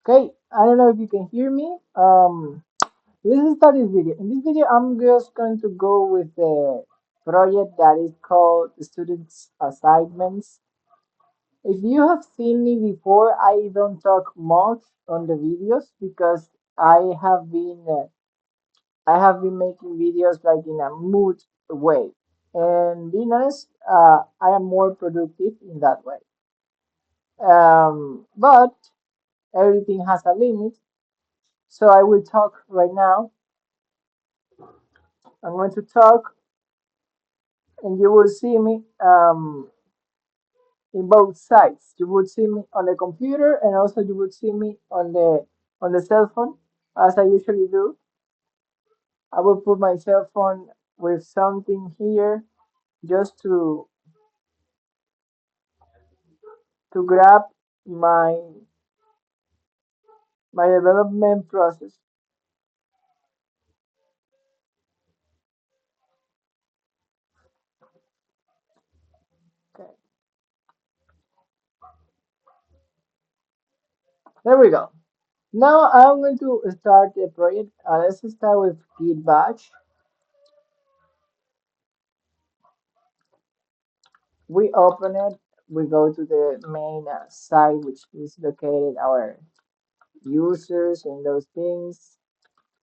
Okay, I don't know if you can hear me. Let's start this video. In this video, I'm just going to go with the project that is called Students Assignments. If you have seen me before, I don't talk much on the videos because I have been making videos like in a mood way. And being honest, I am more productive in that way. But everything has a limit. So I will talk right now. I'm going to talk, and you will see me in both sides. You would see me on the computer, and also you would see me on the cell phone, as I usually do. I will put my cell phone with something here just to grab my my development process. Okay, there we go. Now I'm going to start the project. Let's start with git batch. We open it, we go to the main site, which is located our users and those things.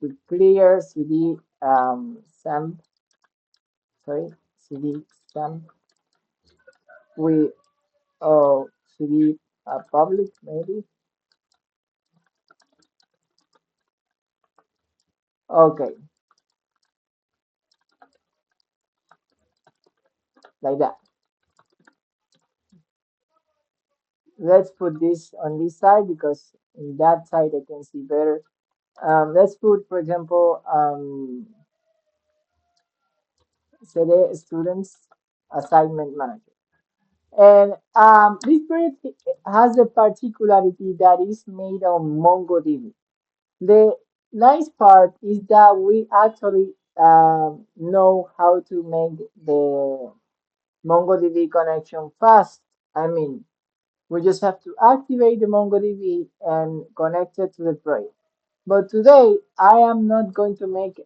We clear cd samp, sorry, cd samp. We cd public maybe. Okay, like that. Let's put this on this side because in that side I can see better. Let's put, for example, CD students assignment manager. And this project has a particularity that is made on MongoDB. The nice part is that we actually know how to make the MongoDB connection fast. I mean, we just have to activate the MongoDB and connect it to the project. But today, I am not going to make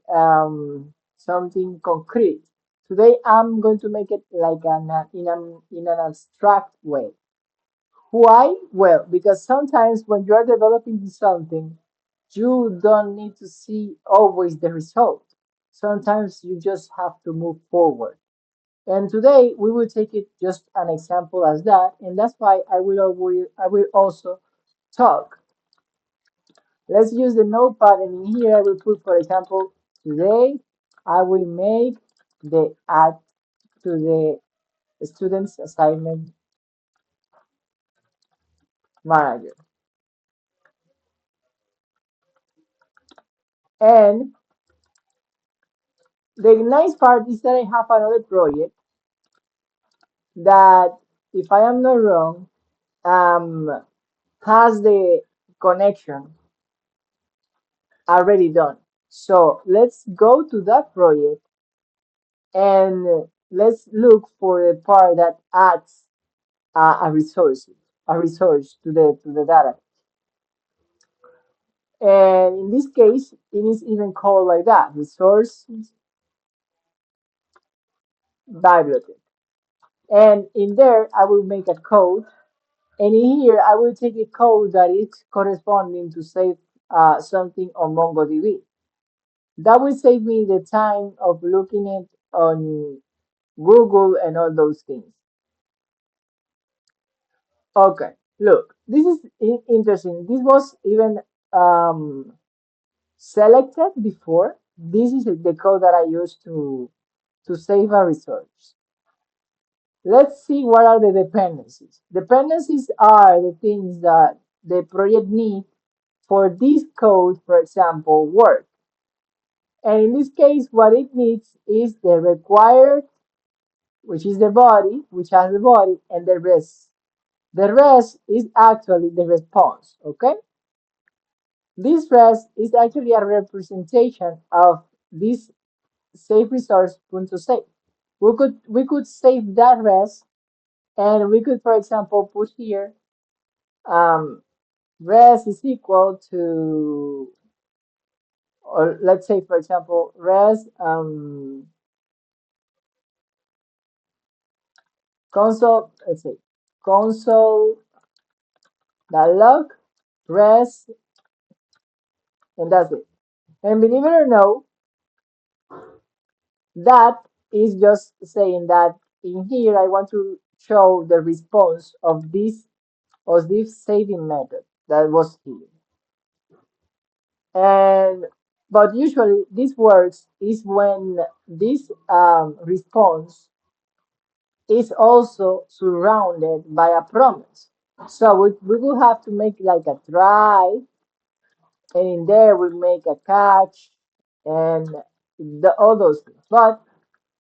something concrete. Today, I'm going to make it like in an abstract way. Why? Well, because sometimes when you're developing something, you don't need to see always the result. Sometimes you just have to move forward. And today we will take it just an example as that, and that's why I will also talk. Let's use the notepad, and in here I will put, for example, today I will make the add to the students assignment manager. And the nice part is that I have another project that, if I am not wrong, um, has the connection already done. So let's go to that project and let's look for the part that adds a resource to the data. And in this case, it is even called like that, resource bibliothèque. And in there, I will make a code. And in here, I will take a code that is corresponding to save something on MongoDB. That will save me the time of looking it on Google and all those things. Okay, look, this is interesting. This was even um, selected before. This is the code that I used to save a resource. Let's see what are the dependencies. Dependencies are the things that the project needs for this code, for example, work. And in this case, what it needs is the required, which is the body, which has the body, and the rest. The rest is actually the response, okay? This rest is actually a representation of this save resource.save. We could save that rest, and we could, for example, put here um, res is equal to, or let's say, for example, res console, let's say, console log res, and that's it. And believe it or no, that is just saying that in here I want to show the response of this saving method that was here. And but usually this works is when this response is also surrounded by a promise. So we will have to make like a try, and in there we make a catch and all those things. But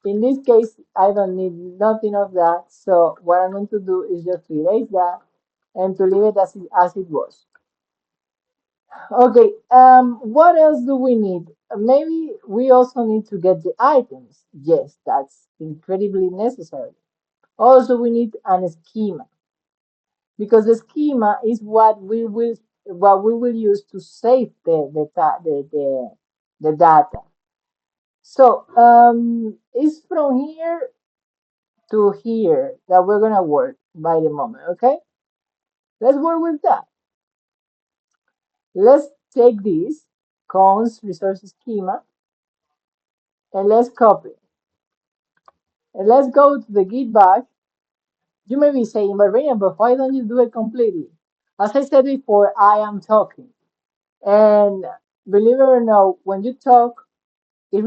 in this case, I don't need nothing of that. So what I'm going to do is just to erase that and to leave it as it was. Okay, what else do we need? Maybe we also need to get the items. Yes, that's incredibly necessary. Also, we need an schema because the schema is what we will use to save the data. So, it's from here to here that we're gonna work by the moment. Okay, let's work with that. Let's take this cons resource schema and let's copy it. And let's go to the git bash. You may be saying, but Reynald, but why don't you do it completely? As I said before, I am talking. And believe it or not, when you talk, it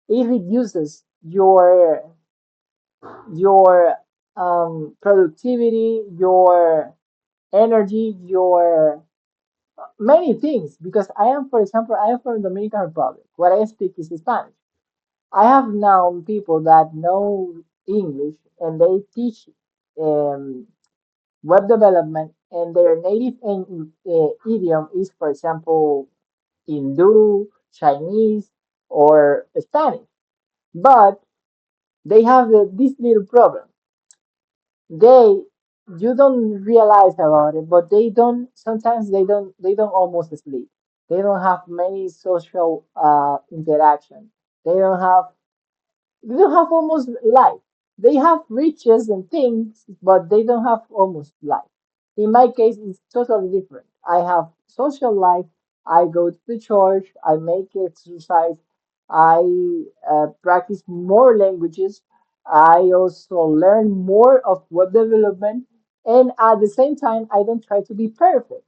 reduces your productivity, your energy, your many things. Because I am, for example, I am from Dominican Republic. What I speak is Spanish. I have known people that know English and they teach um, web development, and their native idiom is, for example, Hindu, Chinese, or Spanish. But they have this little problem. They You don't realize about it, but they don't. Sometimes they don't almost sleep. They don't have many social interaction. They don't have they don't have almost life. They have riches and things, but they don't have almost life. In my case, it's totally different. I have social life. I go to the church. I make exercise. I practice more languages. I also learn more of web development. And at the same time, I don't try to be perfect.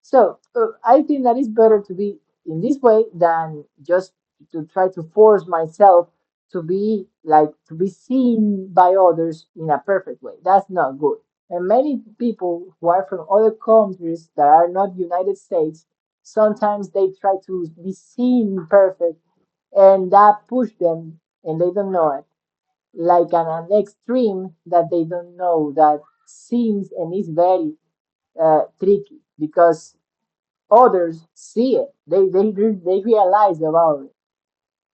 So I think that it's better to be in this way than just to try to force myself to be like to be seen by others in a perfect way. That's not good. And many people who are from other countries that are not United States, sometimes they try to be seen perfect, and that push them, and they don't know it, like an extreme that they don't know that seems and is very tricky because others see it. They realize about it.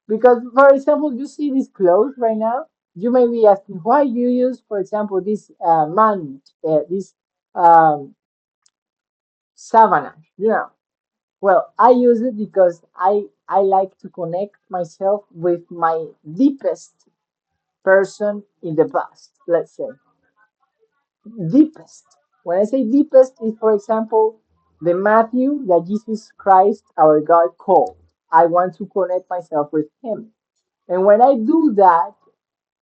Because, for example, you see these clothes right now. You may be asking why you use, for example, this this um, savannah. Well, I use it because I like to connect myself with my deepest person in the past. Let's say deepest. When I say deepest, is for example the Matthew that Jesus Christ, our God, called. I want to connect myself with Him. And when I do that,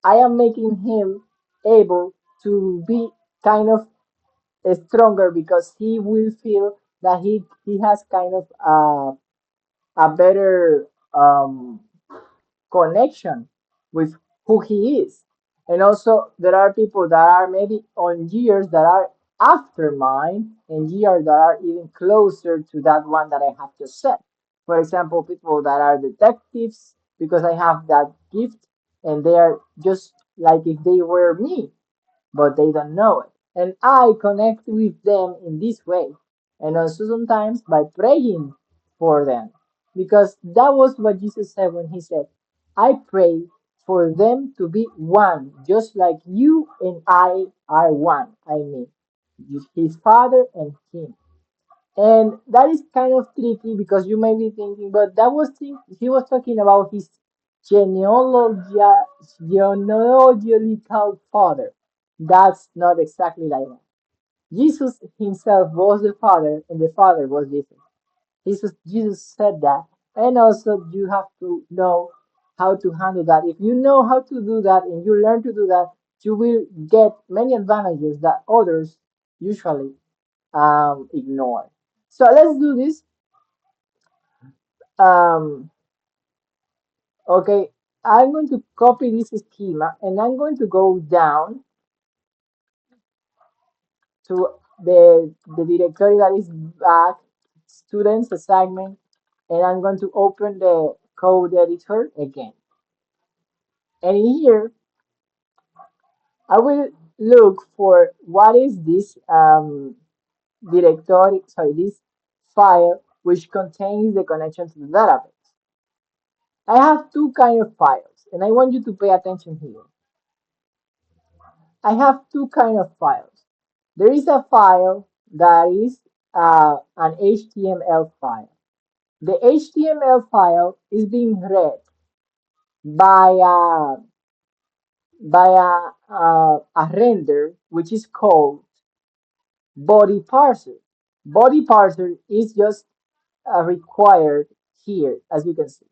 I am making Him able to be kind of stronger because He will feel that he has kind of a better connection with who he is. And also, there are people that are maybe on years that are after mine and years that are even closer to that one that I have just said. For example, people that are detectives, because I have that gift, and they are just like if they were me, but they don't know it. And I connect with them in this way. And also sometimes by praying for them. Because that was what Jesus said when he said, I pray for them to be one, just like you and I are one. I mean, his father and him. And that is kind of tricky because you may be thinking, but he was talking about his genealogia, genealogical father. That's not exactly like that. Jesus himself was the father, and the father was Jesus. Jesus said that, and also you have to know how to handle that. If you know how to do that and you learn to do that, you will get many advantages that others usually ignore. So let's do this. Um, okay, I'm going to copy this schema and I'm going to go down to the directory that is back, students assignment, and I'm going to open the code editor again. And in here, I will look for what is this directory, sorry, this file which contains the connection to the database. I have two kind of files, and I want you to pay attention here. I have two kind of files. There is a file that is an HTML file. The HTML file is being read by a render which is called body parser. Body parser is just required here, as you can see.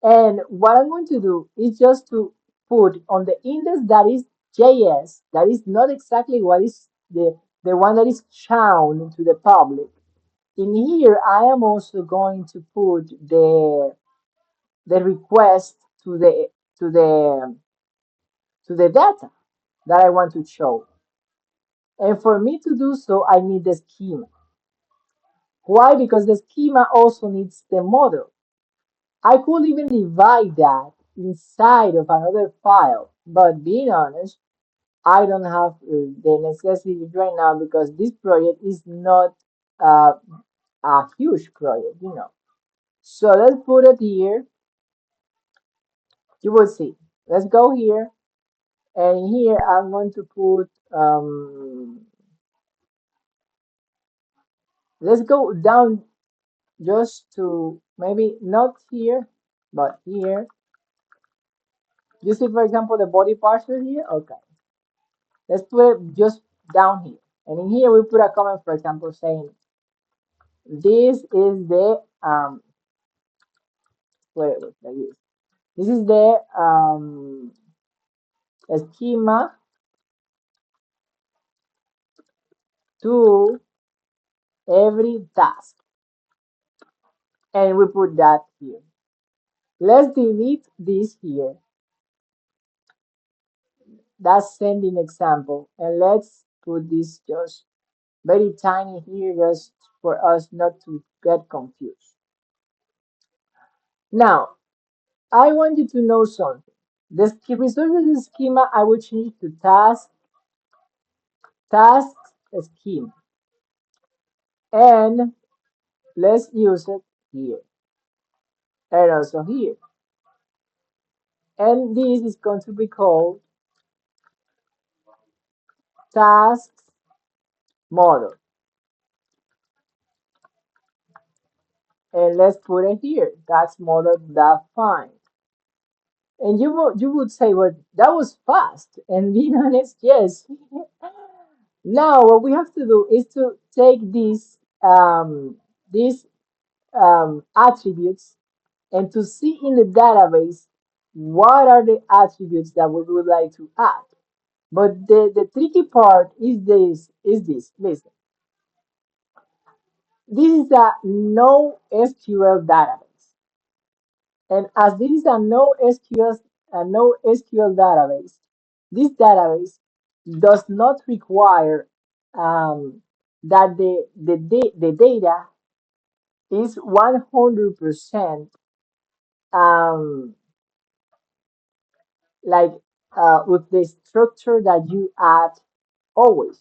And what I'm going to do is just to put on the index that is JS, that is not exactly what is the one that is shown to the public. In here, I am also going to put the request to to the the data that I want to show. And for me to do so, I need the schema. Why? Because the schema also needs the model. I could even divide that inside of another file, but being honest, I don't have the necessity right now because this project is not uh, a huge project. So let's put it here. You will see. Let's go here, and here I'm going to put. Let's go down just to maybe not here, but here. You see, for example, the body parser here. Okay. Let's put it just down here. And in here, we put a comment, for example, saying, this is the, wait, like this. This is the schema to every task. And we put that here. Let's delete this here. That's sending example. And let's put this just very tiny here just for us not to get confused. Now, I want you to know something. The resources schema, I will change to task schema. And let's use it here and also here. And this is going to be called tasks model. And let's put it here, task model that find. And you would say, well, that was fast. And being honest, yes. Now what we have to do is to take these attributes and to see in the database what are the attributes that we would like to add. But the tricky part is this. Listen, this is a no SQL database. And as this is a no SQL database, this database does not require that the data is 100% um, like with the structure that you add always.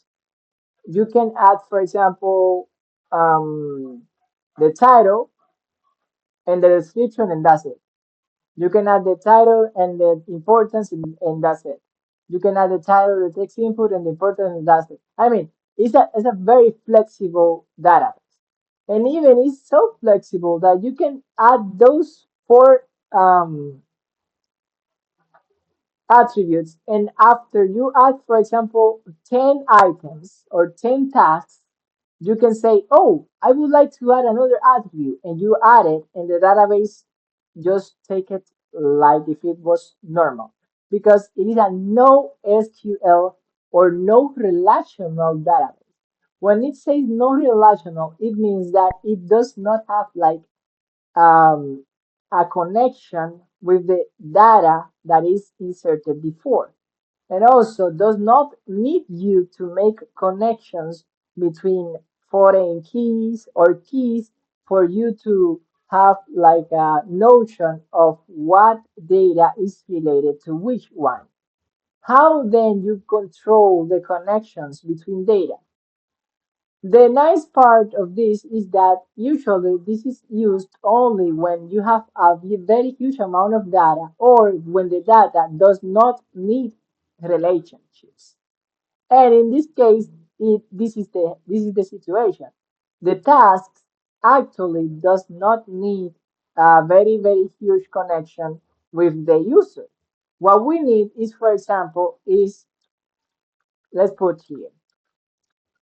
You can add, for example, the title and the description, and that's it. You can add the title and the importance, and that's it. You can add the title, the text input, and the importance, and that's it. I mean, it's a very flexible database. And even it's so flexible that you can add those four attributes. And after you add, for example, 10 items or 10 tasks, you can say, oh, I would like to add another attribute. And you add it, and the database just take it like if it was normal. Because it is a no SQL or no relational database. When it says no relational, it means that it does not have like um, a connection with the data that is inserted before, and also does not need you to make connections between foreign keys or keys for you to have like a notion of what data is related to which one. How then you control the connections between data? The nice part of this is that usually this is used only when you have a very huge amount of data or when the data does not need relationships. And in this case, this is the situation. The tasks actually does not need a very huge connection with the user. What we need is, for example, is let's put here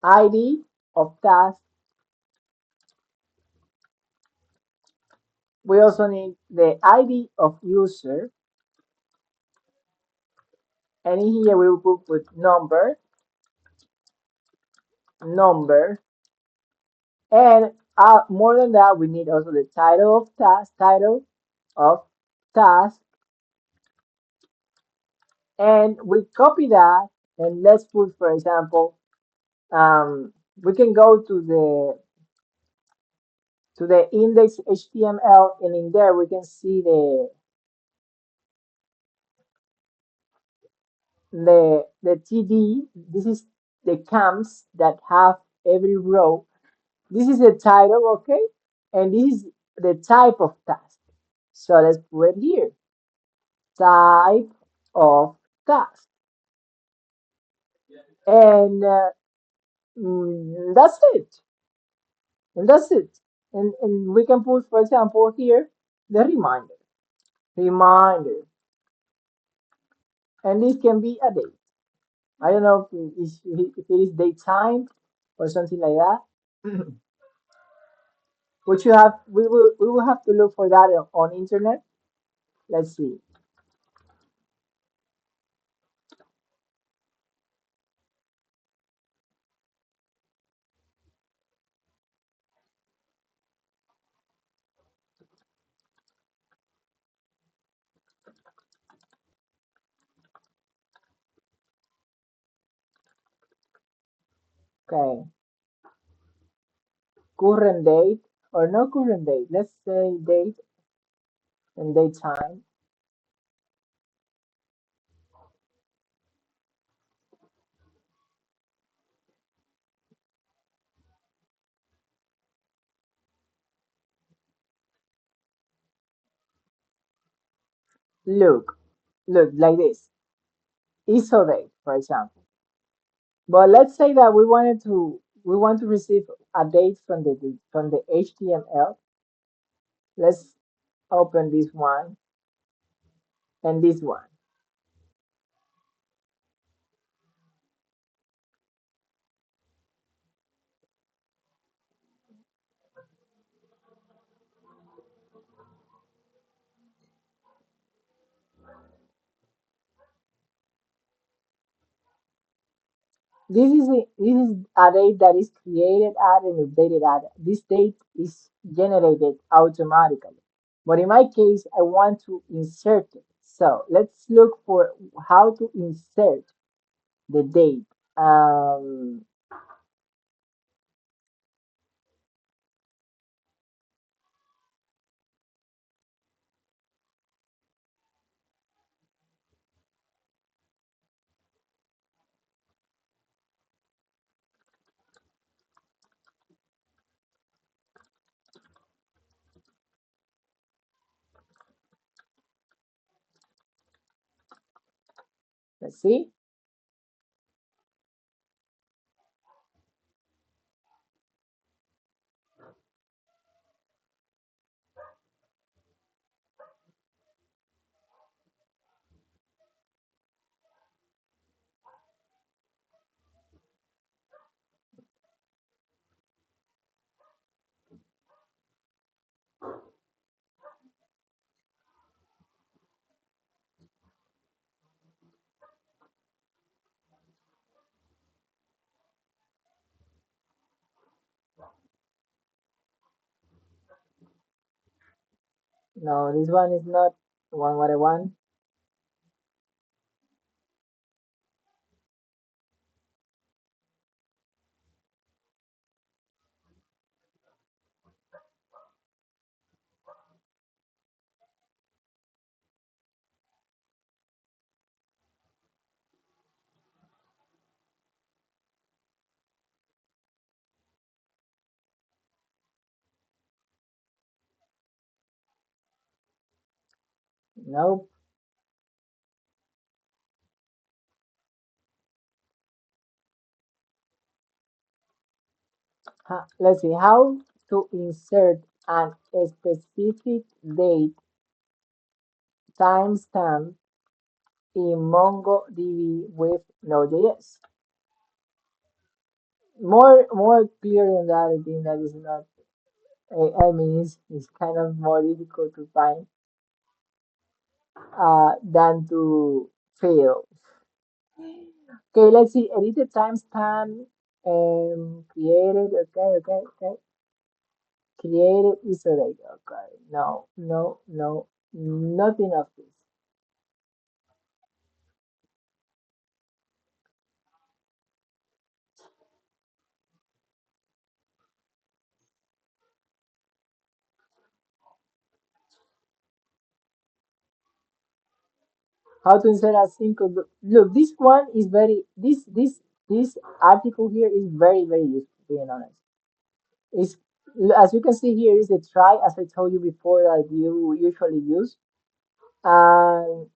ID of task. We also need the ID of user, and in here we will put number, and more than that, we need also the title task, and we copy that, and let's put, for example, we can go to the index HTML, and in there we can see the TD. This is the camps that have every row. This is the title, okay? And this is the type of task. So let's put it here. Type of task. And that's it. And that's it. And we can put, for example, here the reminder. Reminder. And this can be a date. I don't know if it is date timed or something like that. Which you have, we will have to look for that on internet. Let's see. Okay. Current date or no current date. Let's say date and date time. Look, look like this. ISO date, for example. But let's say that we want to receive a date from the HTML. Let's open this one and this one. This is a date that is created at and updated at. This date is generated automatically. But in my case, I want to insert it. So let's look for how to insert the date. Um, let's see. No, this one is not one what I want. Nope. Let's see how to insert an specific date timestamp in MongoDB with Node.js. More clear than that, I think that is not. I mean, it's kind of more difficult to find than to fail. Okay, let's see. Edit the timestamp and create it. Okay, okay, okay. Create it is already okay. No, no, no, nothing of this. How to insert a single look. This one is very this article here is very useful. Being honest, is as you can see here is the try as I told you before that you usually use. And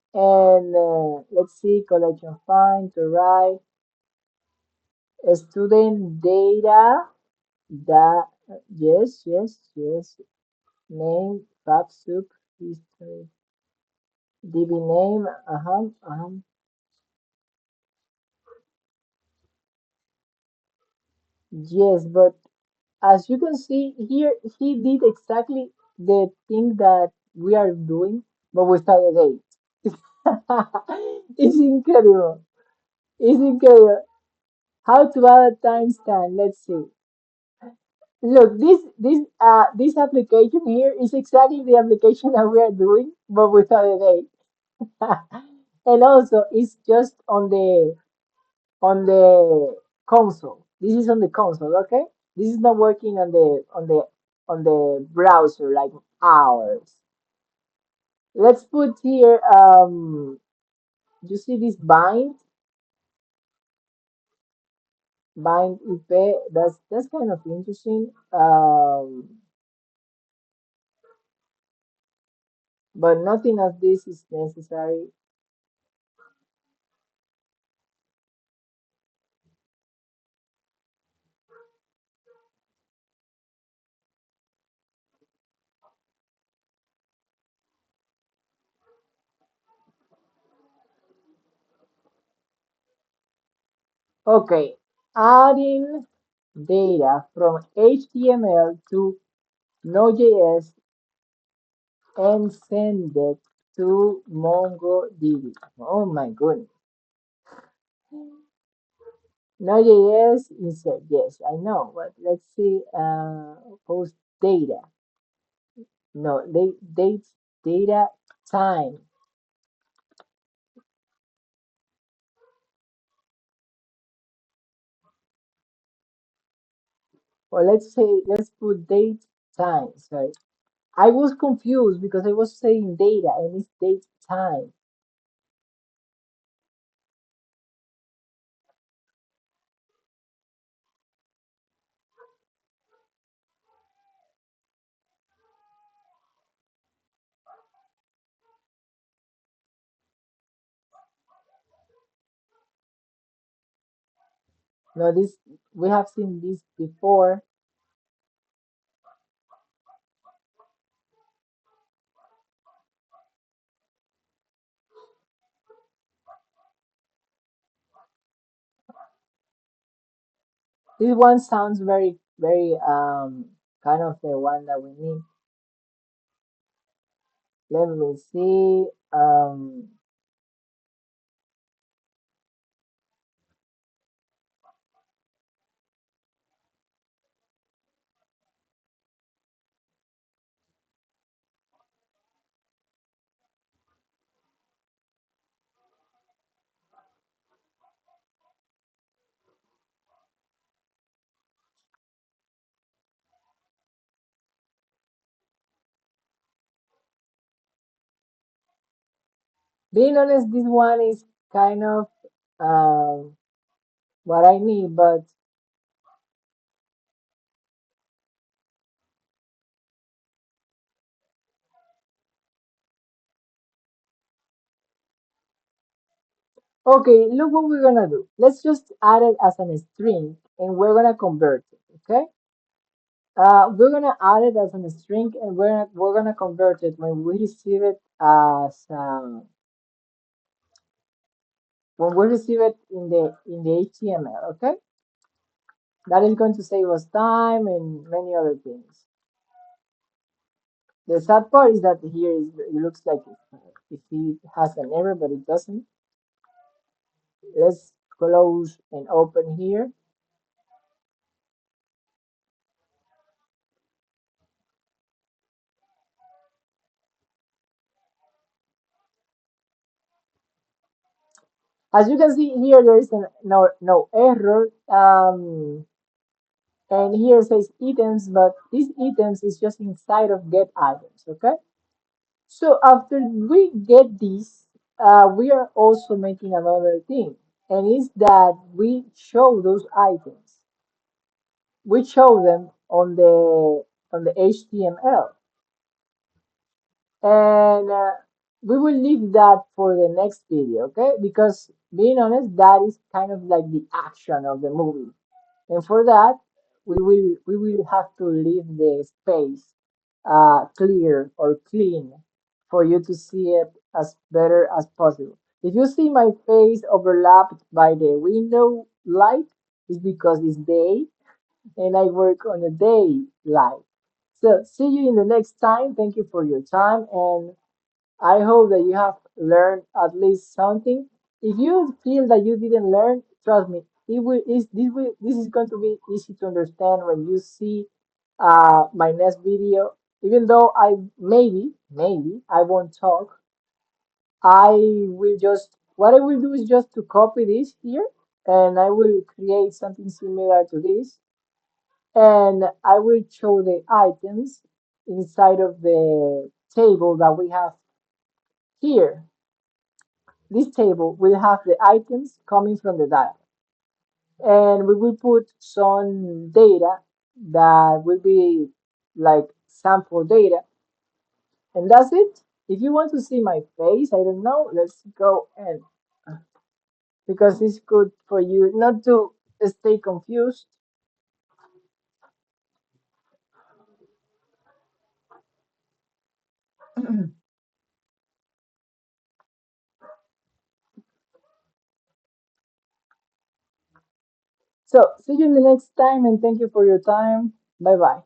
let's see, collection find to write student data that yes name fab soup history db name yes, but as you can see here, he did exactly the thing that we are doing, but without a date. It's incredible. It's incredible. How to add a timestamp? Let's see. Look, this application here is exactly the application that we are doing, but without a date. And also, it's just on the console. This is on the console, okay? This is not working on the browser like ours. Let's put here you see this bind IP. That's kind of interesting. But nothing of this is necessary. Okay, adding data from HTML to Node.js and send it to MongoDB. Oh my goodness. Node.js insert. Yes, I know, but let's see. Post data. No, data time. Or let's put date time. Sorry, I was confused because I was saying data and it's date time. No, this we have seen this before. This one sounds very kind of the one that we need. Let me see. Being honest, this one is kind of what I need, but okay, look what we're gonna do. Let's just add it as a string and we're gonna convert it, okay? We're gonna add it as a string and we're gonna convert it when we receive it as when we receive it in the HTML, okay? That is going to save us time and many other things. The sad part is that here is it looks like it has an error, but it doesn't. Let's close and open here. As you can see here, there is no error. And here says items, but these items is just inside of get items. Okay. So after we get these, we are also making another thing, and is that we show those items. We show them on the HTML, and we will leave that for the next video, okay? Because being honest, that is kind of like the action of the movie, and for that, we will have to leave the space clear or clean for you to see it as better as possible. If you see my face overlapped by the window light, it's because it's day and I work on a day light. So see you in the next time. Thank you for your time, and I hope that you have learned at least something. If you feel that you didn't learn, trust me, this is going to be easy to understand when you see my next video. Even though I maybe I won't talk, I will just what I will do is just to copy this here, and I will create something similar to this, and I will show the items inside of the table that we have here. This table will have the items coming from the data, and we will put some data that will be like sample data, and that's it. If you want to see my face, I don't know, let's go and because it's good for you not to stay confused. So see you in the next time, and thank you for your time. Bye bye.